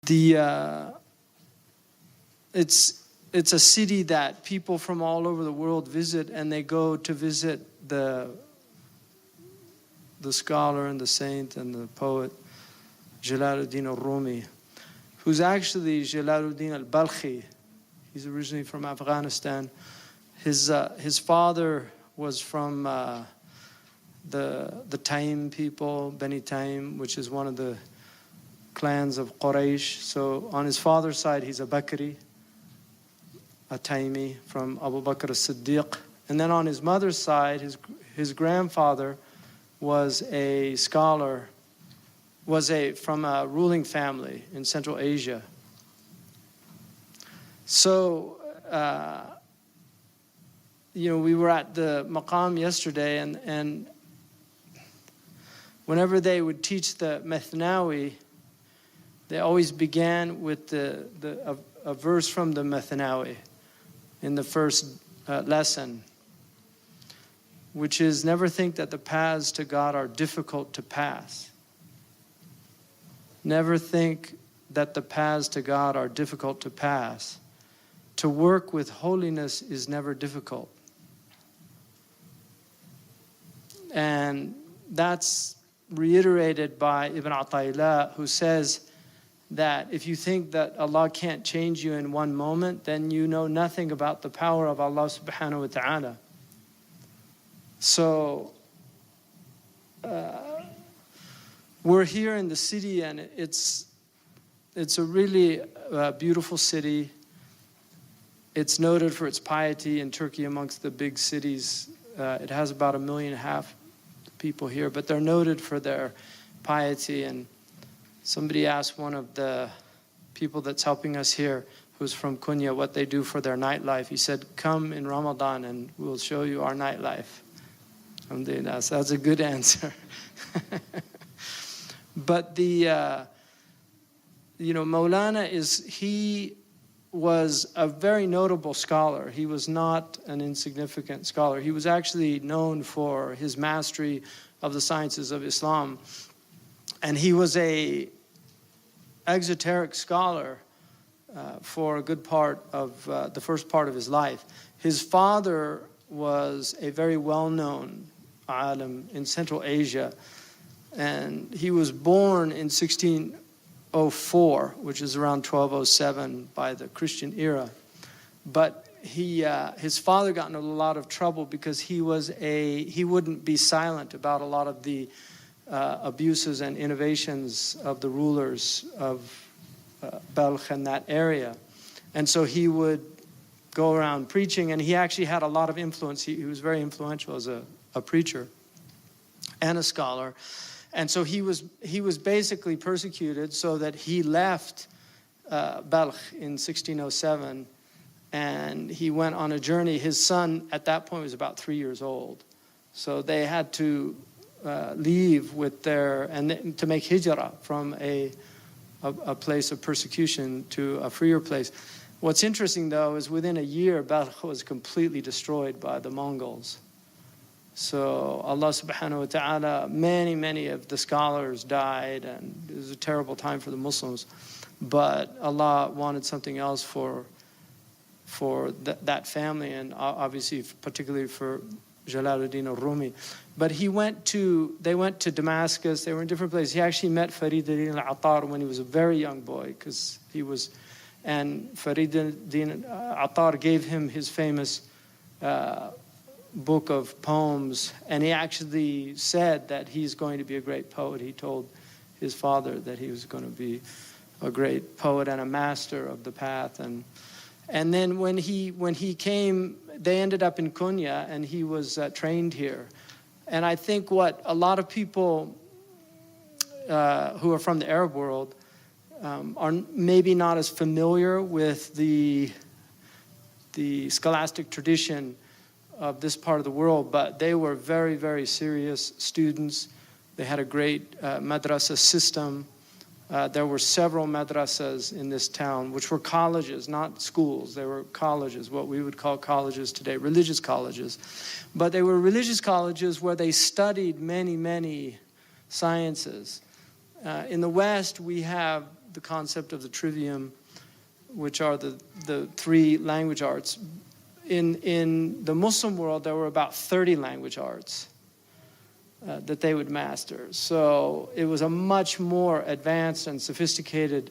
It's a city that people from all over the world visit, and they go to visit the scholar and the saint and the poet Jalaluddin Rumi, who's actually Jalaluddin al-Balkhi. He's originally from Afghanistan. His father was from the Taim people, Bani Taim, which is one of the clans of Quraysh. So on his father's side, he's a Bakri, a Taimi from Abu Bakr as-Siddiq. And then on his mother's side, his grandfather was a scholar, from a ruling family in Central Asia. So, we were at the maqam yesterday, and whenever they would teach the Mathnawi, they always began with a verse from the Mathnawi in the first lesson, which is, never think that the paths to God are difficult to pass. Never think that the paths to God are difficult to pass. To work with holiness is never difficult. And that's reiterated by Ibn Ata'illah, who says that if you think that Allah can't change you in one moment, then you know nothing about the power of Allah subhanahu wa ta'ala. So, we're here in the city, and it's a really beautiful city. It's noted for its piety in Turkey amongst the big cities. It has about 1.5 million people here, but they're noted for their piety. And somebody asked one of the people that's helping us here, who's from Konya, what they do for their nightlife. He said, come in Ramadan and we'll show you our nightlife. Alhamdulillah. So that's a good answer. But Maulana he was a very notable scholar. He was not an insignificant scholar. He was actually known for his mastery of the sciences of Islam. And he was a exoteric scholar for a good part of the first part of his life. His father was a very well-known alim in Central Asia, and he was born in 1604, which is around 1207 by the Christian era. But his father got into a lot of trouble because he wouldn't be silent about a lot of the abuses and innovations of the rulers of Balkh and that area. And so he would go around preaching, and he actually had a lot of influence. He was very influential as a preacher and a scholar. And so he was basically persecuted, so that he left Balkh in 1607, and he went on a journey. His son at that point was about 3 years old. So they had to leave with to make hijrah from a place of persecution to a freer place. What's interesting, though, is within a year, Balkh was completely destroyed by the Mongols. So Allah subhanahu wa ta'ala, many of the scholars died, and it was a terrible time for the Muslims. But Allah wanted something else for that family, and obviously particularly for Jalaluddin Rumi. But they went to Damascus. They were in different places. He actually met Fariduddin al-Attar when he was a very young boy, and Fariduddin al-Attar gave him his famous book of poems, and he actually said that he's going to be a great poet. He told his father that he was going to be a great poet and a master of the path. And then when he came, they ended up in Konya, and he was trained here. And I think what a lot of people who are from the Arab world are maybe not as familiar with the scholastic tradition of this part of the world, but they were very, very serious students. They had a great madrasa system. There were several madrasas in this town, which were colleges, not schools. They were colleges, what we would call colleges today, religious colleges. But they were religious colleges where they studied many sciences. In the West, we have the concept of the trivium, which are the three language arts. In the Muslim world, there were about 30 language arts that they would master. So it was a much more advanced and sophisticated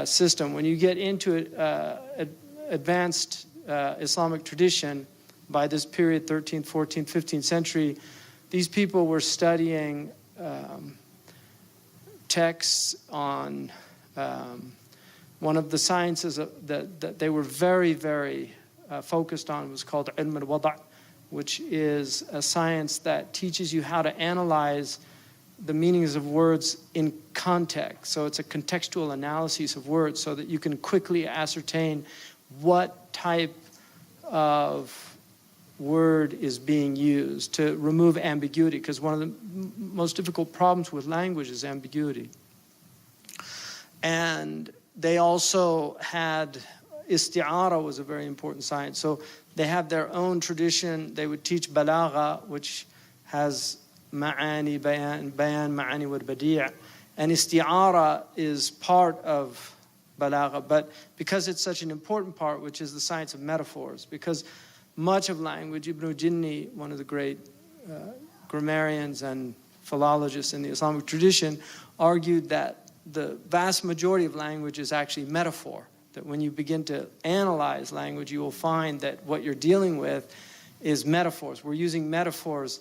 system. When you get into advanced Islamic tradition, by this period, 13th, 14th, 15th century, these people were studying texts on one of the sciences that they were very, very focused on was called ilm al-wada', which is a science that teaches you how to analyze the meanings of words in context. So it's a contextual analysis of words so that you can quickly ascertain what type of word is being used to remove ambiguity, because one of the most difficult problems with language is ambiguity. And they also had isti'ara was a very important science. So they have their own tradition. They would teach balagha, which has ma'ani, bayan, ma'ani wa badi'. And isti'ara is part of balagha, but because it's such an important part, which is the science of metaphors, because much of language, Ibn Jinni, one of the great grammarians and philologists in the Islamic tradition, argued that the vast majority of language is actually metaphor. That when you begin to analyze language, you will find that what you're dealing with is metaphors. We're using metaphors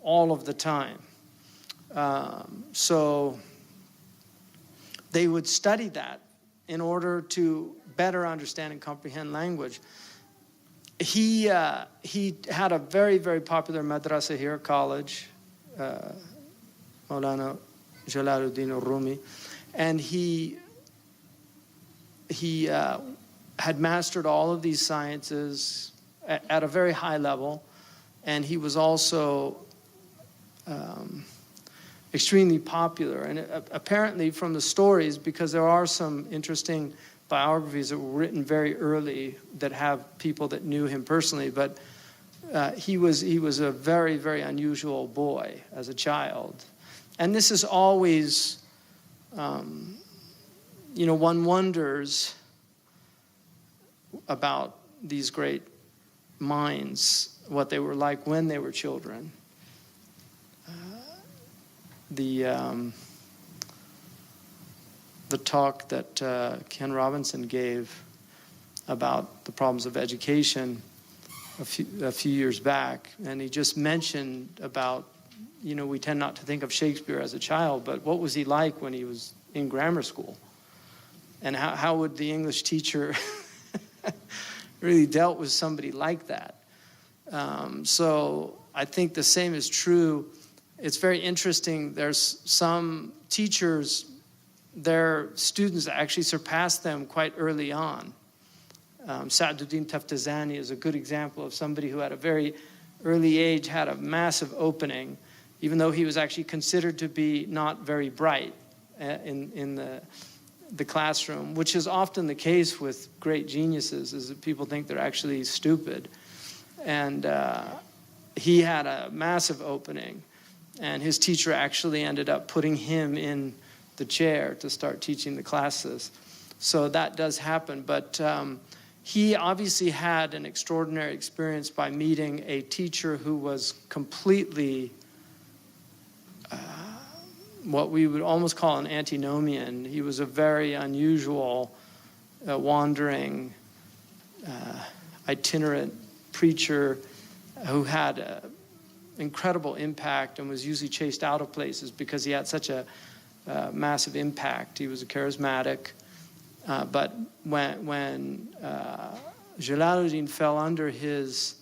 all of the time. So they would study that in order to better understand and comprehend language. He had a very, very popular madrasa here, college, Maulana Jalaluddin Rumi, and he had mastered all of these sciences at a very high level, and he was also extremely popular. And apparently from the stories, because there are some interesting biographies that were written very early that have people that knew him personally, but he was a very, very unusual boy as a child. And this is always, one wonders about these great minds, what they were like when they were children. The talk that Ken Robinson gave about the problems of education a few years back, and he just mentioned about, we tend not to think of Shakespeare as a child, but what was he like when he was in grammar school? And how would the English teacher really dealt with somebody like that? So I think the same is true. It's very interesting. There's some teachers, their students actually surpass them quite early on. Sa'duddin Taftazani is a good example of somebody who at a very early age had a massive opening, even though he was actually considered to be not very bright in the classroom, which is often the case with great geniuses, is that people think they're actually stupid. And he had a massive opening, and his teacher actually ended up putting him in the chair to start teaching the classes. So that does happen, but he obviously had an extraordinary experience by meeting a teacher who was completely what we would almost call an antinomian. He was a very unusual, wandering, itinerant preacher who had incredible impact and was usually chased out of places because he had such a massive impact. He was a charismatic, but when Jalaluddin fell under his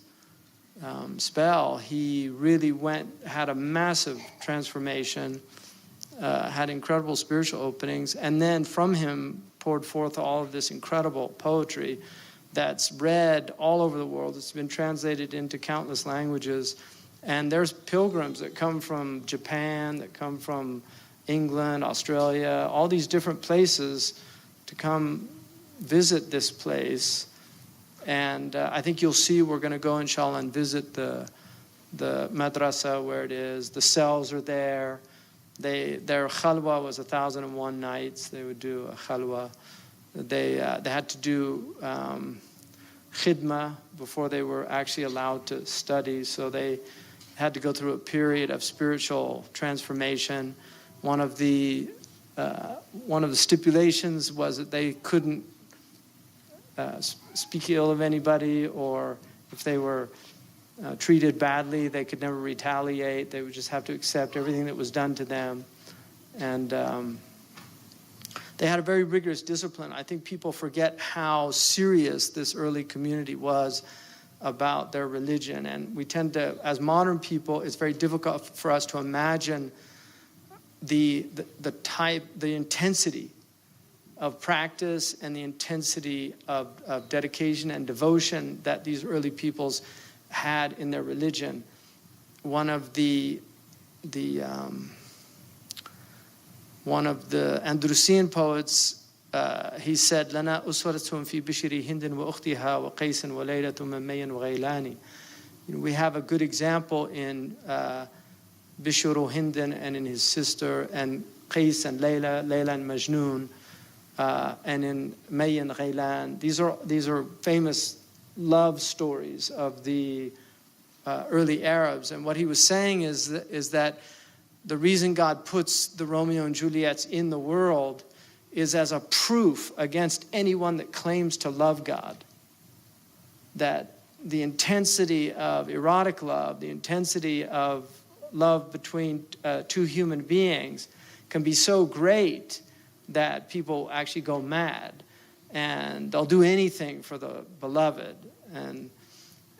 spell, he really had a massive transformation, had incredible spiritual openings, and then from him poured forth all of this incredible poetry that's read all over the world. It's been translated into countless languages, and there's pilgrims that come from Japan, that come from England, Australia, all these different places to come visit this place. And I think you'll see we're going to go, inshallah, and visit the madrasa where it is. The cells are there. Their khalwa was 1,001 nights. They would do a khalwa. They had to do khidmah before they were actually allowed to study. So they had to go through a period of spiritual transformation. One of the stipulations was that they couldn't speak ill of anybody, or if they were treated badly, they could never retaliate. They would just have to accept everything that was done to them. And they had a very rigorous discipline. I think people forget how serious this early community was about their religion. And we tend to, as modern people, it's very difficult for us to imagine the intensity of practice and the intensity of dedication and devotion that these early peoples had in their religion. One of the Andalusian poets, he said, "Lana uswaratun fi bishri hindin wa ukhtiha wa qaisin wa laylatun min mayyin wa ghaylani." We have a good example in Bishru Hindin and in his sister, and Qais and Layla and Majnun, and in May and Ghaylan. These are famous love stories of the early Arabs. And what he was saying is that the reason God puts the Romeo and Juliets in the world is as a proof against anyone that claims to love God. That the intensity of erotic love, the intensity of love between two human beings can be so great that people actually go mad, and they'll do anything for the beloved.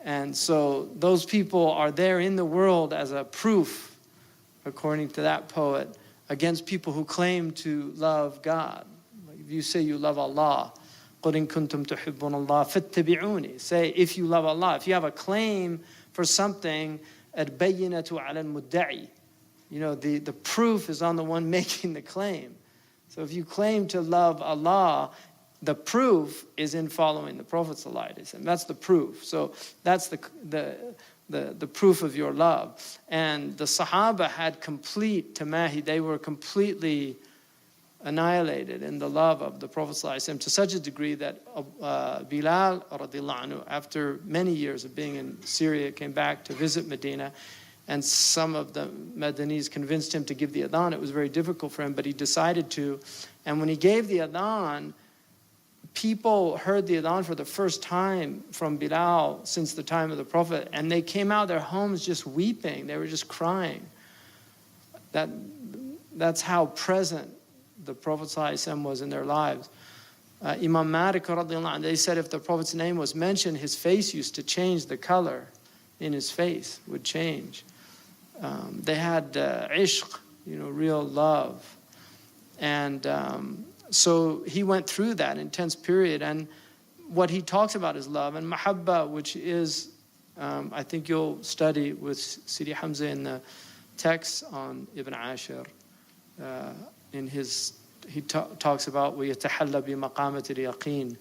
And so those people are there in the world as a proof, according to that poet, against people who claim to love God. Like if you say you love Allah, قُلْ إِن كُنْتُمْ تُحِبُّونَ اللَّهَ فَاتَّبِعُونِي. Say, if you love Allah, if you have a claim for something, الْبَيِّنَةُ عَلَى الْمُدَّعِي. The proof is on the one making the claim. So if you claim to love Allah, the proof is in following the Prophet ﷺ. That's the proof. So that's the proof of your love. And the Sahaba had complete tamahi. They were completely annihilated in the love of the Prophet ﷺ, to such a degree that Bilal radiallahu anhu, after many years of being in Syria, came back to visit Medina. And some of the Madanis convinced him to give the adhan. It was very difficult for him, but he decided to. And when he gave the adhan, people heard the adhan for the first time from Bilal since the time of the Prophet, and they came out of their homes just weeping. They were just crying. That's how present the Prophet ﷺ was in their lives. Imam Malik, they said if the Prophet's name was mentioned, his face used to change. The color in his face would change. They had ishq, real love. And so he went through that intense period. And what he talks about is love. And mahabba, which is, I think you'll study with Sidi Hamza in the text on Ibn Ashir. He talks about وَيَتَحَلَّ بِمَقَامَةِ الْيَقِينِ.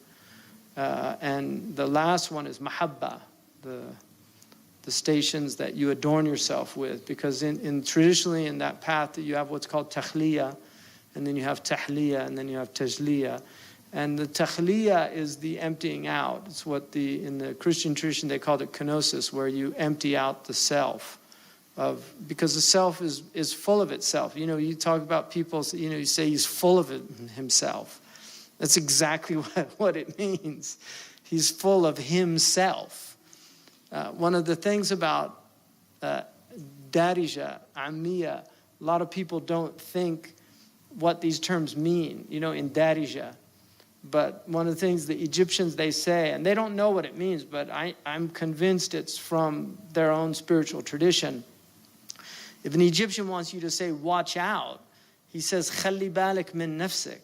And the last one is mahabba, the stations that you adorn yourself with, because traditionally in that path you have what's called takhliya, and then you have tahliya, and then you have tajliya. And the takhliya is the emptying out. It's what in the Christian tradition they called it kenosis, where you empty out the self, because the self is full of itself. You talk about people, you say he's full of himself. That's exactly what it means. He's full of himself. One of the things about darija, amiya, a lot of people don't think what these terms mean, in darija. But one of the things the Egyptians, they say, and they don't know what it means, but I'm convinced it's from their own spiritual tradition. If an Egyptian wants you to say, watch out, he says, khalli balik min nafsik.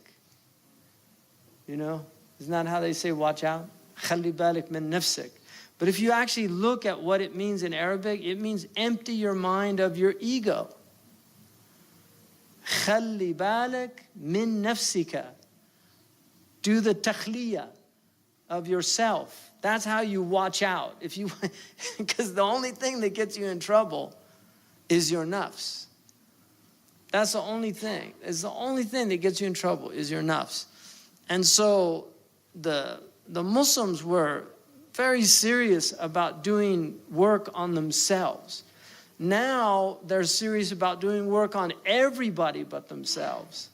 Isn't that how they say watch out? Khalli balik min nafsik. But if you actually look at what it means in Arabic, it means empty your mind of your ego. Khalli balik min nafsika. Do the takhliya of yourself. That's how you watch out. Because the only thing that gets you in trouble is your nafs. That's the only thing. It's the only thing that gets you in trouble is your nafs. And so the Muslims were very serious about doing work on themselves. Now they're serious about doing work on everybody but themselves.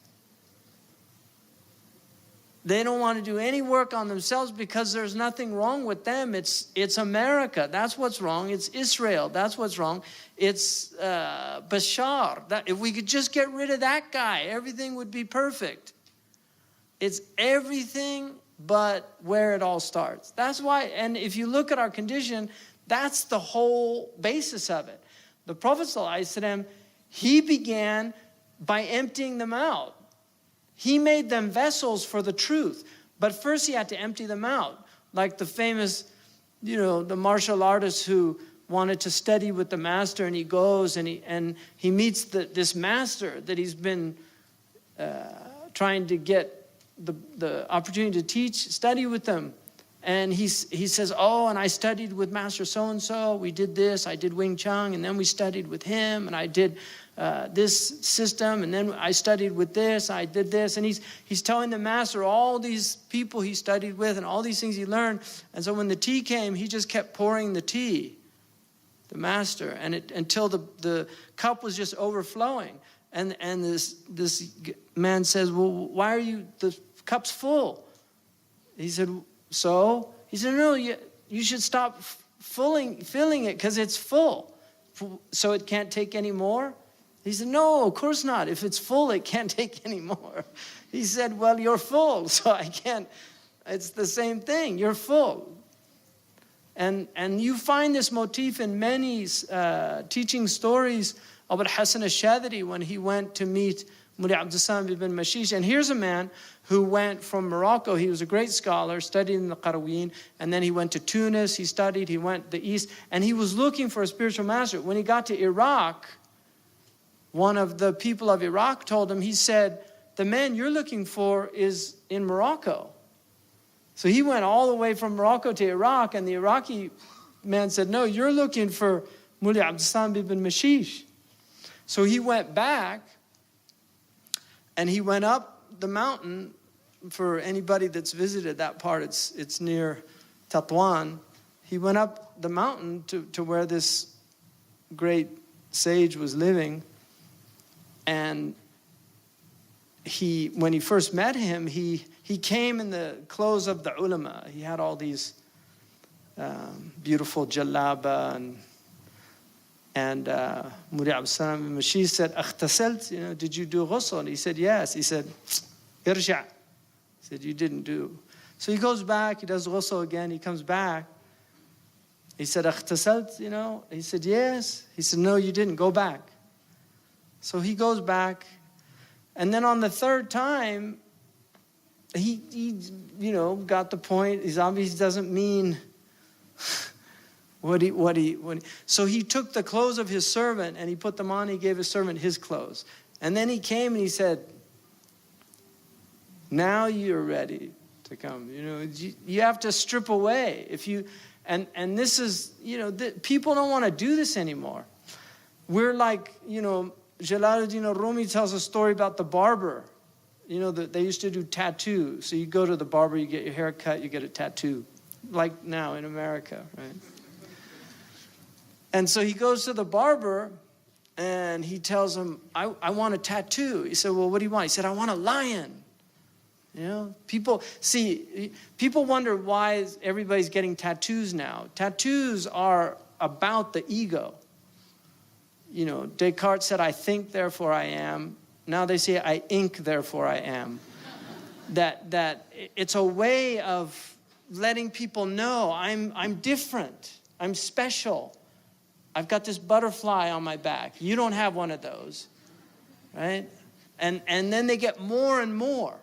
They don't want to do any work on themselves because there's nothing wrong with them. It's America. That's what's wrong. It's Israel. That's what's wrong. It's Bashar. If we could just get rid of that guy, everything would be perfect. It's everything but where it all starts. That's why, and if you look at our condition, that's the whole basis of it. The Prophet ﷺ, he began by emptying them out. He made them vessels for the truth. But first he had to empty them out. Like the famous, the martial artist who wanted to study with the master, and he goes and he meets this master that he's been trying to get the opportunity to teach, study with them. And he says, oh, and I studied with Master so-and-so. We did this. I did Wing Chun, and then we studied with him, and I did this system, and then I studied with this, I did this. And he's telling the master all these people he studied with and all these things he learned. And so when the tea came, he just kept pouring the tea, the master, and until the cup was just overflowing. And this man says, well, why are the cup's full? He said, so? He said, no, you should stop filling it because it's full. So it can't take any more? He said, no, of course not. If it's full, it can't take any more. He said, well, you're full, so I can't. It's the same thing. You're full. And you find this motif in many teaching stories of Al-Hasan al-Shadhili when he went to meet Mullah Abdul Salam ibn Mashish. And here's a man who went from Morocco. He was a great scholar, studied in the Qarawiyyin, and then he went to Tunis, he studied, he went to the East, and he was looking for a spiritual master. When he got to Iraq, one of the people of Iraq told him, he said, the man you're looking for is in Morocco. So he went all the way from Morocco to Iraq, and the Iraqi man said, no, you're looking for Mullah Abdul Salam ibn Mashish. So he went back, and he went up the mountain. For anybody that's visited that part, it's near Tatwan. He went up the mountain to where this great sage was living. And when he first met him, he came in the clothes of the ulama. He had all these beautiful jalaba and Mullah Abdul Salam ibn Mashish said, "Akhtasalt, did you do ghusl?" And he said, yes. He said, "Irja." He said, you didn't do. So he goes back, he does ghusl again, he comes back. He said, "Akhtasalt, He said, yes. He said, no, you didn't, go back. So he goes back, and then on the third time, he got the point. He obviously doesn't mean So he took the clothes of his servant and he put them on. He gave his servant his clothes, and then he came and he said, "Now you're ready to come. You have to strip away and this is people don't want to do this anymore. We're like Jalaluddin Rumi tells a story about the barber. They used to do tattoos. So you go to the barber, you get your hair cut, you get a tattoo. Like now in America, right? And so he goes to the barber and he tells him, I want a tattoo. He said, well, what do you want? He said, I want a lion. People wonder why everybody's getting tattoos now. Tattoos are about the ego. Descartes said, I think, therefore I am. Now they say, I ink, therefore I am. That it's a way of letting people know I'm different. I'm special. I've got this butterfly on my back. You don't have one of those, right? And then they get more and more.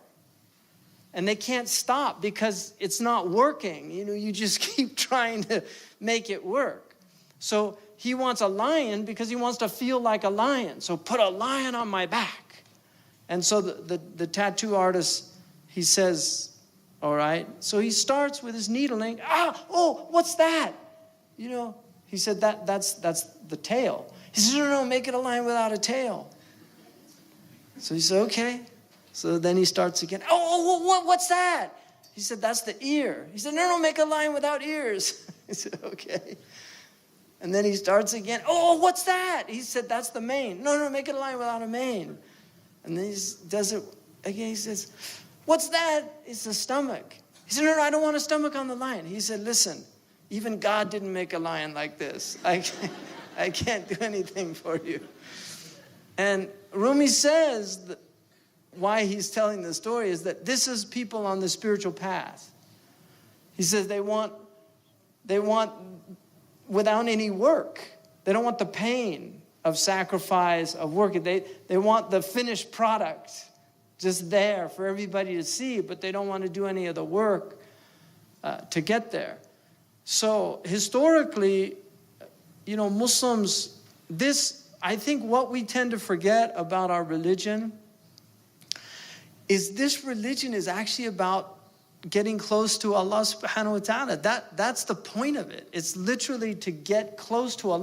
And they can't stop because it's not working. You just keep trying to make it work. So he wants a lion because he wants to feel like a lion. So put a lion on my back. And so the tattoo artist, he says, all right. So he starts with his needling. What's that? He said, that's the tail. He said, no, make it a lion without a tail. So he said, okay. So then he starts again. What's that? He said, that's the ear. He said, no, make a lion without ears. He said, okay. And then he starts again. What's that? He said, that's the mane. No, make it a lion without a mane. And then he does it again. He says, what's that? It's the stomach. He said, no, I don't want a stomach on the lion. He said, listen, even God didn't make a lion like this. I can't do anything for you. And Rumi says that why he's telling the story is that this is people on the spiritual path. He says they want without any work. They don't want the pain of sacrifice, of work. They want the finished product just there for everybody to see, but they don't want to do any of the work to get there. So historically, Muslims, I think what we tend to forget about our religion is this religion is actually about getting close to Allah subhanahu wa ta'ala. That's the point of it. It's literally to get close to Allah.